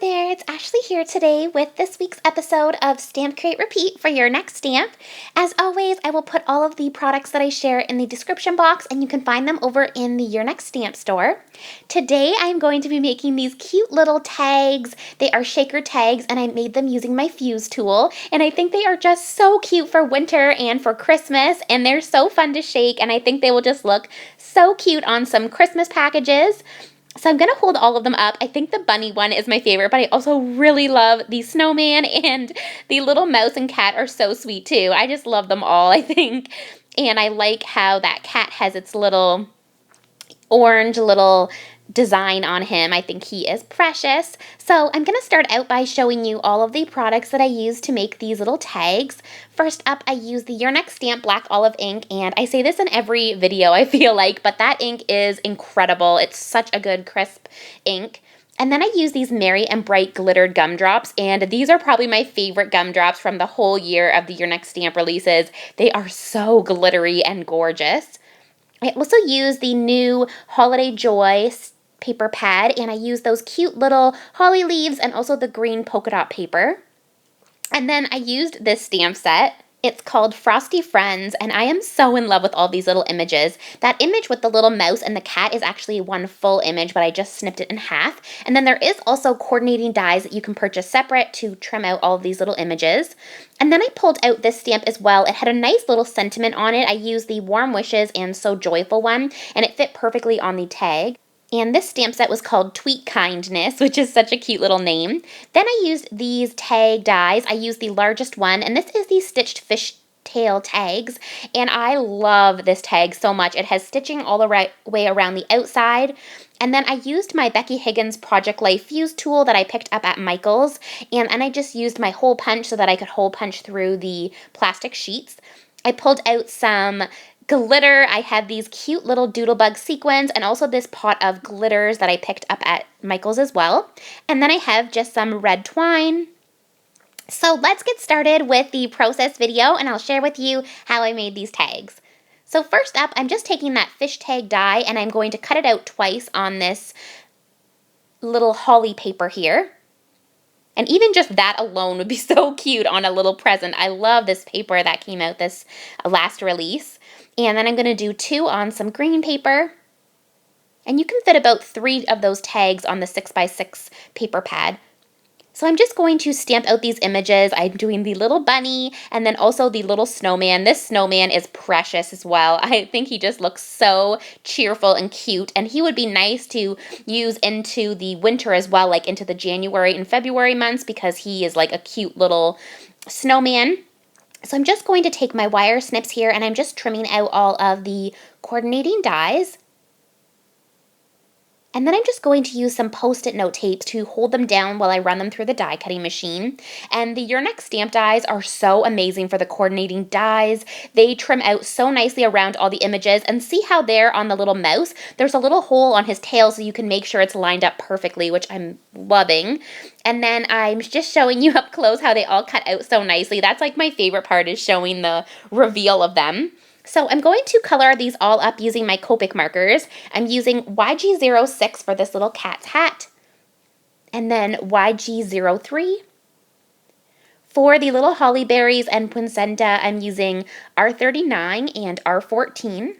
there, it's Ashley here today with this week's episode of Stamp Create Repeat for your next stamp. As always, I will put all of the products that I share in the description box and you can find them over in the Your Next Stamp store. Today I'm going to be making these cute little tags. They are shaker tags and I made them using my fuse tool and I think they are just so cute for winter and for Christmas and they're so fun to shake and I think they will just look so cute on some Christmas packages. So I'm going to hold all of them up. I think the bunny one is my favorite, but I also really love the snowman and the little mouse and cat are so sweet too. I just love them all, I think. And I like how that cat has its little orange little design on him. I think he is precious. So I'm going to start out by showing you all of the products that I use to make these little tags. First up, I use the Your Next Stamp Black Olive ink, and I say this in every video I feel like, but that ink is incredible. It's such a good crisp ink. And then I use these Merry and Bright glittered gumdrops, and these are probably my favorite gumdrops from the whole year of the Your Next Stamp releases. They are so glittery and gorgeous. I also use the new Holiday Joy paper pad, and I use those cute little holly leaves and also the green polka dot paper. And then I used this stamp set. It's called Frosty Friends, and I am so in love with all these little images. That image with the little mouse and the cat is actually one full image, but I just snipped it in half. And then there is also coordinating dies that you can purchase separate to trim out all of these little images. And then I pulled out this stamp as well. It had a nice little sentiment on it. I used the Warm Wishes and So Joyful one, and it fit perfectly on the tag. And this stamp set was called Tweet Kindness, which is such a cute little name. Then I used these tag dies. I used the largest one, and this is the Stitched Fishtail tags. And I love this tag so much. It has stitching all the way around the outside. And then I used my Becky Higgins Project Life fuse tool that I picked up at Michael's. And I just used my hole punch so that I could hole punch through the plastic sheets. I pulled out some glitter. I had these cute little doodlebug sequins and also this pot of glitters that I picked up at Michael's as well. And then I have just some red twine. So let's get started with the process video and I'll share with you how I made these tags. So first up, I'm just taking that fish tag die and I'm going to cut it out twice on this little holly paper here. And even just that alone would be so cute on a little present. I love this paper that came out this last release. And then I'm going to do 2 on some green paper. And you can fit about 3 of those tags on the 6x6 paper pad. So I'm just going to stamp out these images. I'm doing the little bunny and then also the little snowman. This snowman is precious as well. I think he just looks so cheerful and cute. And he would be nice to use into the winter as well, like into the January and February months because he is like a cute little snowman. So I'm just going to take my wire snips here and I'm just trimming out all of the coordinating dies. And then I'm just going to use some Post-it note tapes to hold them down while I run them through the die cutting machine. And the Your Next Stamp dies are so amazing for the coordinating dies. They trim out so nicely around all the images. And see how there on the little mouse, there's a little hole on his tail so you can make sure it's lined up perfectly, which I'm loving. And then I'm just showing you up close how they all cut out so nicely. That's like my favorite part is showing the reveal of them. So I'm going to color these all up using my Copic markers. I'm using YG06 for this little cat's hat. And then YG03. For the little holly berries and poinsettia, I'm using R39 and R14.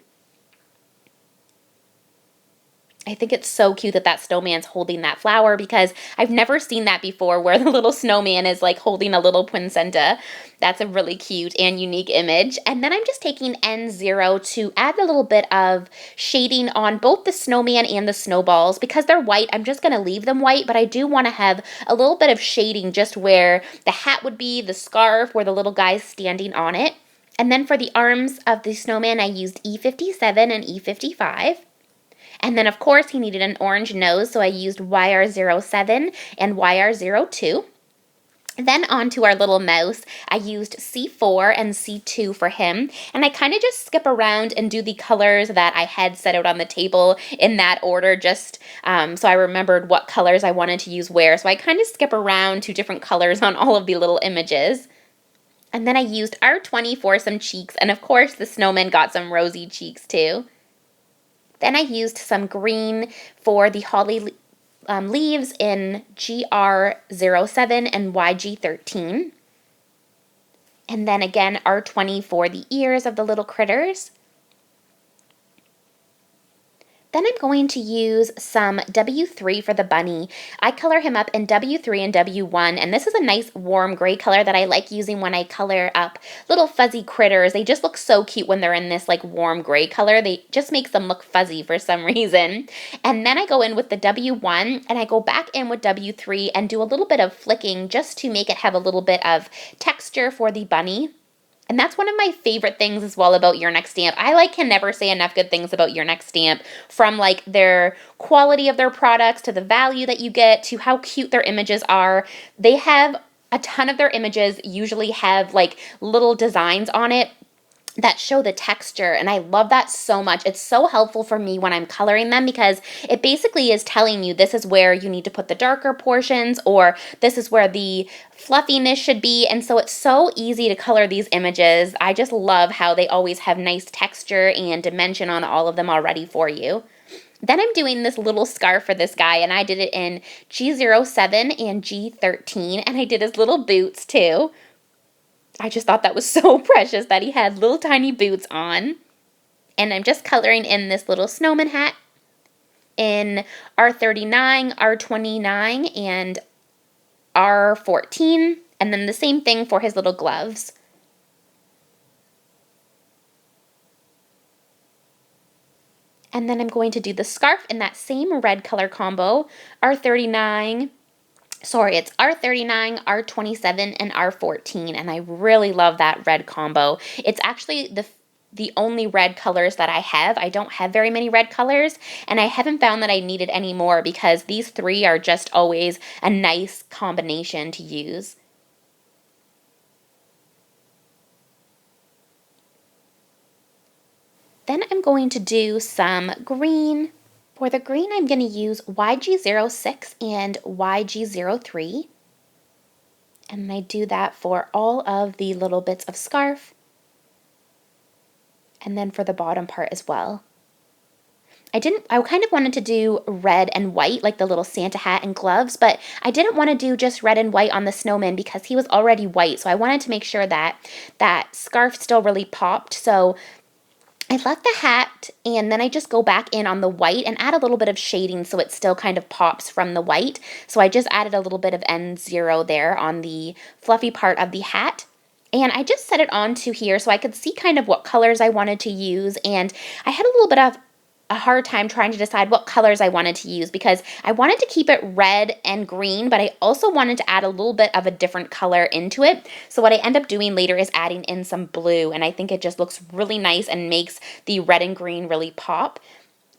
I think it's so cute that that snowman's holding that flower because I've never seen that before where the little snowman is like holding a little poinsettia. That's a really cute and unique image. And then I'm just taking N0 to add a little bit of shading on both the snowman and the snowballs. Because they're white, I'm just going to leave them white, but I do want to have a little bit of shading just where the hat would be, the scarf, where the little guy's standing on it. And then for the arms of the snowman, I used E57 and E55. And then, of course, he needed an orange nose, so I used YR07 and YR02. Then onto our little mouse, I used C4 and C2 for him, and I kind of just skip around and do the colors that I had set out on the table in that order, just so I remembered what colors I wanted to use where. So I kind of skip around to different colors on all of the little images. And then I used R20 for some cheeks, and of course the snowman got some rosy cheeks too. Then I used some green for the holly leaves in GR07 and YG13. And then again, R20 for the ears of the little critters. Then I'm going to use some W3 for the bunny. I color him up in W3 and W1, and this is a nice warm gray color that I like using when I color up little fuzzy critters. They just look so cute when they're in this like warm gray color. They just makes them look fuzzy for some reason. And then I go in with the W1, and I go back in with W3 and do a little bit of flicking just to make it have a little bit of texture for the bunny. And that's one of my favorite things as well about Your Next Stamp. I can never say enough good things about Your Next Stamp, from like their quality of their products to the value that you get to how cute their images are. They have a ton of their images usually have like little designs on it that show the texture, and I love that so much. It's so helpful for me when I'm coloring them because it basically is telling you this is where you need to put the darker portions, or this is where the fluffiness should be, and so it's so easy to color these images. I just love how they always have nice texture and dimension on all of them already for you. Then I'm doing this little scarf for this guy, and I did it in G07 and G13, and I did his little boots too. I just thought that was so precious that he had little tiny boots on. And I'm just coloring in this little snowman hat in R39, R29, and R14. And then the same thing for his little gloves. And then I'm going to do the scarf in that same red color combo, R39, it's R39, R27, and R14, and I really love that red combo. It's actually the only red colors that I have. I don't have very many red colors, and I haven't found that I needed any more because these three are just always a nice combination to use. Then I'm going to do some green. For the green, I'm going to use YG06 and YG03. And I do that for all of the little bits of scarf, and then for the bottom part as well. I kind of wanted to do red and white, like the little Santa hat and gloves, but I didn't want to do just red and white on the snowman because he was already white, so I wanted to make sure that that scarf still really popped. So I left the hat, and then I just go back in on the white and add a little bit of shading so it still kind of pops from the white. So I just added a little bit of N0 there on the fluffy part of the hat. And I just set it onto here so I could see kind of what colors I wanted to use. And I had a little bit of a hard time trying to decide what colors I wanted to use because I wanted to keep it red and green, but I also wanted to add a little bit of a different color into it. So what I end up doing later is adding in some blue, and I think it just looks really nice and makes the red and green really pop.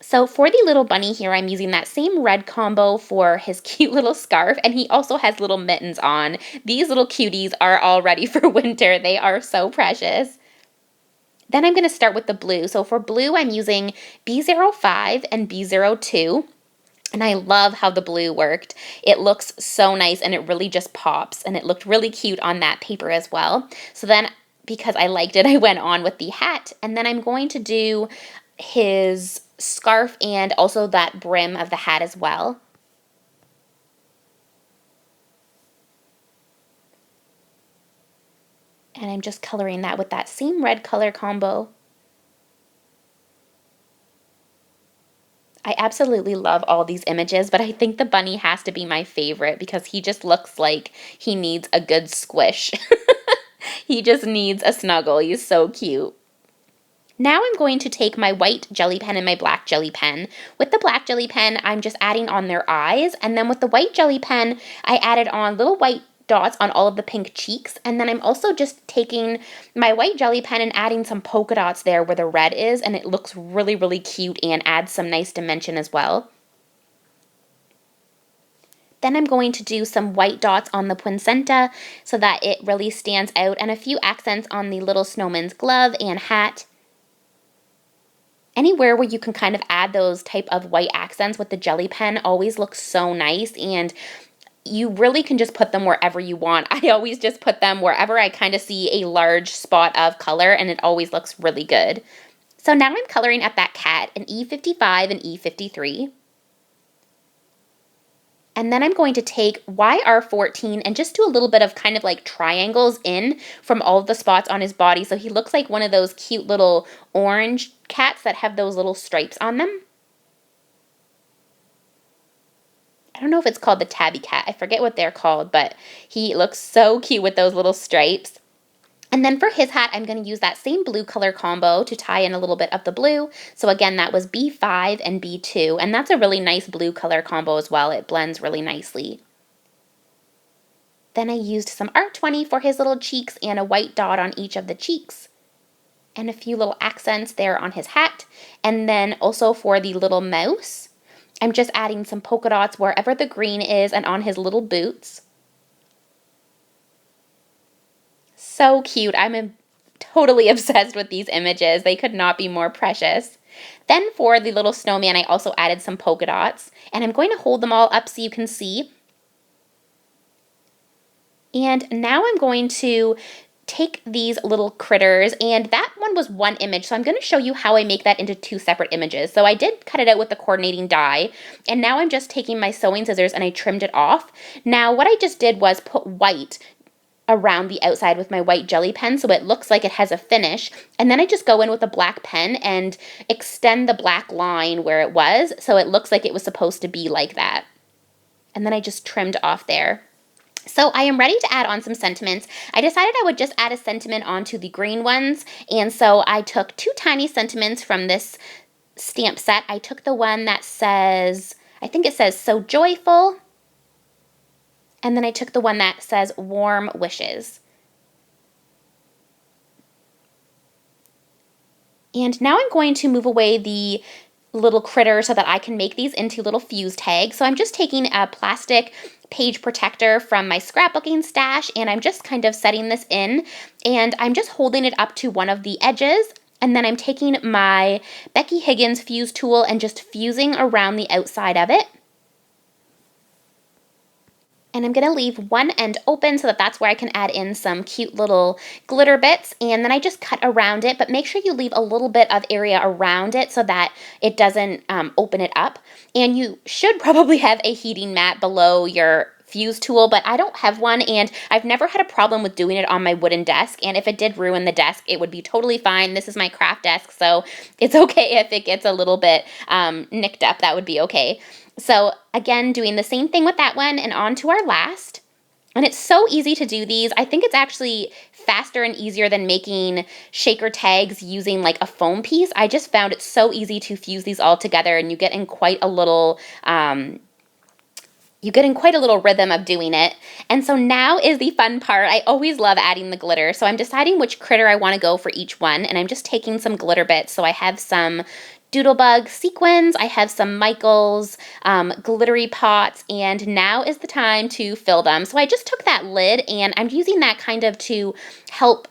So for the little bunny here, I'm using that same red combo for his cute little scarf, and he also has little mittens on. These little cuties are all ready for winter. They are so precious. Then I'm going to start with the blue. So for blue, I'm using B05 and B02. And I love how the blue worked. It looks so nice and it really just pops. And it looked really cute on that paper as well. So then, because I liked it, I went on with the hat. And then I'm going to do his scarf and also that brim of the hat as well. And I'm just coloring that with that same red color combo. I absolutely love all these images, but I think the bunny has to be my favorite because he just looks like he needs a good squish. He just needs a snuggle. He's so cute. Now I'm going to take my white jelly pen and my black jelly pen. With the black jelly pen, I'm just adding on their eyes, and then with the white jelly pen, I added on little white dots on all of the pink cheeks, and then I'm also just taking my white jelly pen and adding some polka dots there where the red is, and it looks really, really cute and adds some nice dimension as well. Then I'm going to do some white dots on the poinsettia so that it really stands out, and a few accents on the little snowman's glove and hat. Anywhere where you can kind of add those type of white accents with the jelly pen always looks so nice, and you really can just put them wherever you want. I always just put them wherever I kind of see a large spot of color, and it always looks really good. So now I'm coloring up that cat in E55 and E53. And then I'm going to take YR14 and just do a little bit of kind of like triangles in from all of the spots on his body. So he looks like one of those cute little orange cats that have those little stripes on them. I don't know if it's called the tabby cat. I forget what they're called, but he looks so cute with those little stripes. And then for his hat, I'm going to use that same blue color combo to tie in a little bit of the blue. So again, that was B5 and B2, and that's a really nice blue color combo as well. It blends really nicely. Then I used some R20 for his little cheeks and a white dot on each of the cheeks. And a few little accents there on his hat. And then also for the little mouse, I'm just adding some polka dots wherever the green is and on his little boots. So cute. I'm totally obsessed with these images. They could not be more precious. Then for the little snowman, I also added some polka dots. And I'm going to hold them all up so you can see. And now I'm going to take these little critters, and that one was one image, so I'm going to show you how I make that into two separate images. So I did cut it out with the coordinating die, and now I'm just taking my sewing scissors and I trimmed it off. Now what I just did was put white around the outside with my white jelly pen so it looks like it has a finish, and then I just go in with a black pen and extend the black line where it was so it looks like it was supposed to be like that. And then I just trimmed off there. So I am ready to add on some sentiments. I decided I would just add a sentiment onto the green ones, and so I took two tiny sentiments from this stamp set. I took the one that says, I think it says "So Joyful," and then I took the one that says "Warm Wishes." And now I'm going to move away the little critter so that I can make these into little fuse tags. So I'm just taking a plastic page protector from my scrapbooking stash, and I'm just kind of setting this in, and I'm just holding it up to one of the edges, and then I'm taking my Becky Higgins fuse tool and just fusing around the outside of it. And I'm going to leave one end open so that that's where I can add in some cute little glitter bits. And then I just cut around it, but make sure you leave a little bit of area around it so that it doesn't open it up. And you should probably have a heating mat below your fuse tool, but I don't have one, and I've never had a problem with doing it on my wooden desk. And if it did ruin the desk, it would be totally fine. This is my craft desk, so it's okay if it gets a little bit nicked up. That would be okay. So again, doing the same thing with that one and on to our last. And it's so easy to do these. I think it's actually faster and easier than making shaker tags using like a foam piece. I just found it so easy to fuse these all together, and you get in quite a little rhythm of doing it. And so now is the fun part. I always love adding the glitter. So I'm deciding which critter I want to go for each one, and I'm just taking some glitter bits. So I have some Doodlebug sequins, I have some Michaels glittery pots, and now is the time to fill them. So I just took that lid, and I'm using that kind of to help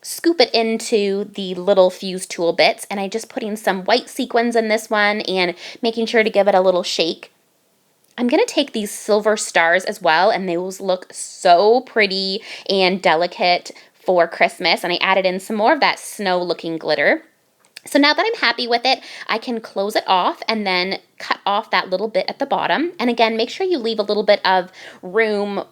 scoop it into the little fuse tool bits, and I'm just putting some white sequins in this one and making sure to give it a little shake. I'm going to take these silver stars as well, and those look so pretty and delicate for Christmas, and I added in some more of that snow looking glitter. So now that I'm happy with it, I can close it off and then cut off that little bit at the bottom. And again, make sure you leave a little bit of room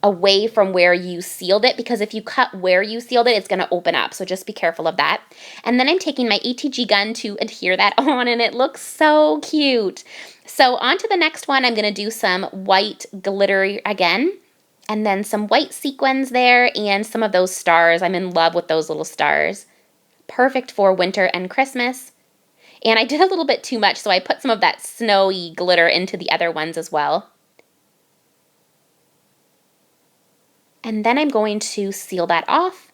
away from where you sealed it, because if you cut where you sealed it, it's going to open up. So just be careful of that. And then I'm taking my ATG gun to adhere that on, and it looks so cute. So on to the next one, I'm going to do some white glitter again, and then some white sequins there and some of those stars. I'm in love with those little stars. Perfect for winter and Christmas. And I did a little bit too much, so I put some of that snowy glitter into the other ones as well. And then I'm going to seal that off.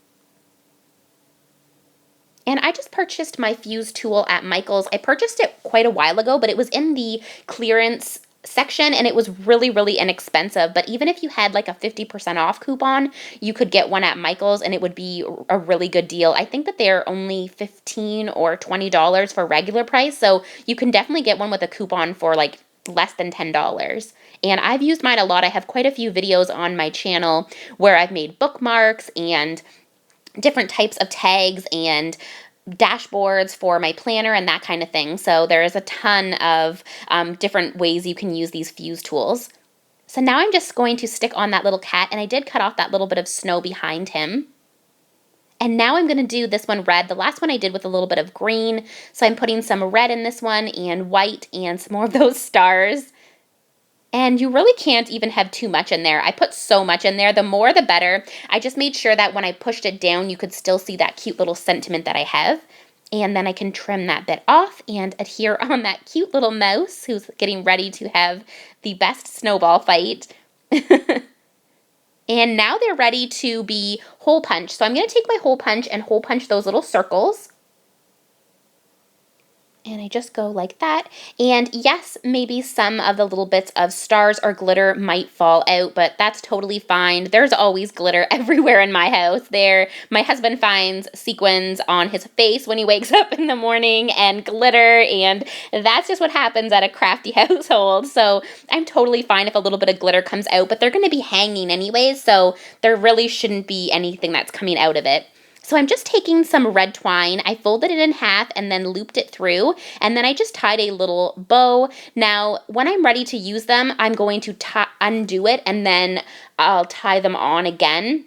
And I just purchased my fuse tool at Michael's. I purchased it quite a while ago, but it was in the clearance section, and it was really, really inexpensive. But even if you had like a 50% off coupon, you could get one at Michael's, and it would be a really good deal. I think that they're only $15 or $20 for regular price, so you can definitely get one with a coupon for like less than $10. And I've used mine a lot. I have quite a few videos on my channel where I've made bookmarks and different types of tags and dashboards for my planner and that kind of thing. So there is a ton of different ways you can use these fuse tools. So now I'm just going to stick on that little cat, and I did cut off that little bit of snow behind him. And now I'm going to do this one red. The last one I did with a little bit of green. So I'm putting some red in this one and white and some more of those stars. And you really can't even have too much in there. I put so much in there. The more, the better. I just made sure that when I pushed it down, you could still see that cute little sentiment that I have. And then I can trim that bit off and adhere on that cute little mouse who's getting ready to have the best snowball fight. And now they're ready to be hole punched. So I'm going to take my hole punch and hole punch those little circles. And I just go like that. And yes, maybe some of the little bits of stars or glitter might fall out, but that's totally fine. There's always glitter everywhere in my house. My husband finds sequins on his face when he wakes up in the morning and glitter, and that's just what happens at a crafty household. So I'm totally fine if a little bit of glitter comes out, but they're going to be hanging anyways, so there really shouldn't be anything that's coming out of it. So I'm just taking some red twine, I folded it in half and then looped it through, and then I just tied a little bow. Now, when I'm ready to use them, I'm going to undo it, and then I'll tie them on again,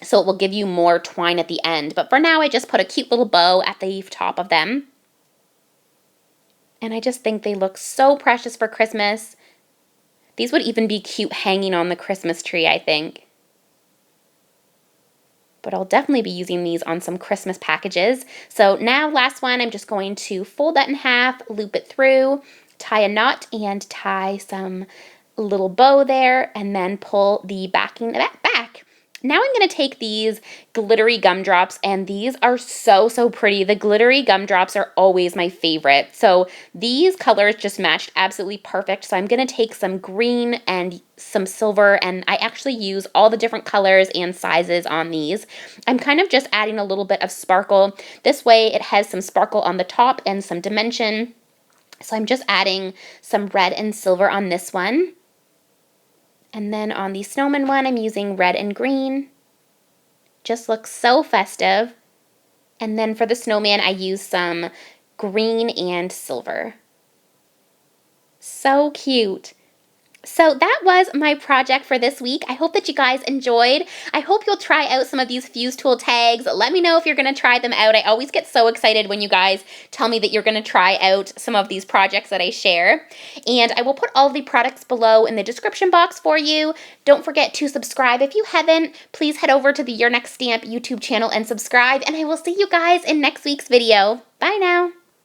so it will give you more twine at the end. But for now, I just put a cute little bow at the top of them. And I just think they look so precious for Christmas. These would even be cute hanging on the Christmas tree, I think. But I'll definitely be using these on some Christmas packages. So now, last one, I'm just going to fold that in half, loop it through, tie a knot, and tie some little bow there, and then pull the backing back. Now I'm going to take these glittery gumdrops, and these are so, so pretty. The glittery gumdrops are always my favorite. So these colors just matched absolutely perfect. So I'm going to take some green and some silver, and I actually use all the different colors and sizes on these. I'm kind of just adding a little bit of sparkle. This way it has some sparkle on the top and some dimension. So I'm just adding some red and silver on this one. And then on the snowman one, I'm using red and green. Just looks so festive. And then for the snowman, I use some green and silver. So cute. So that was my project for this week. I hope that you guys enjoyed. I hope you'll try out some of these fuse tool tags. Let me know if you're going to try them out. I always get so excited when you guys tell me that you're going to try out some of these projects that I share. And I will put all of the products below in the description box for you. Don't forget to subscribe if you haven't. Please head over to the Your Next Stamp YouTube channel and subscribe. And I will see you guys in next week's video. Bye now.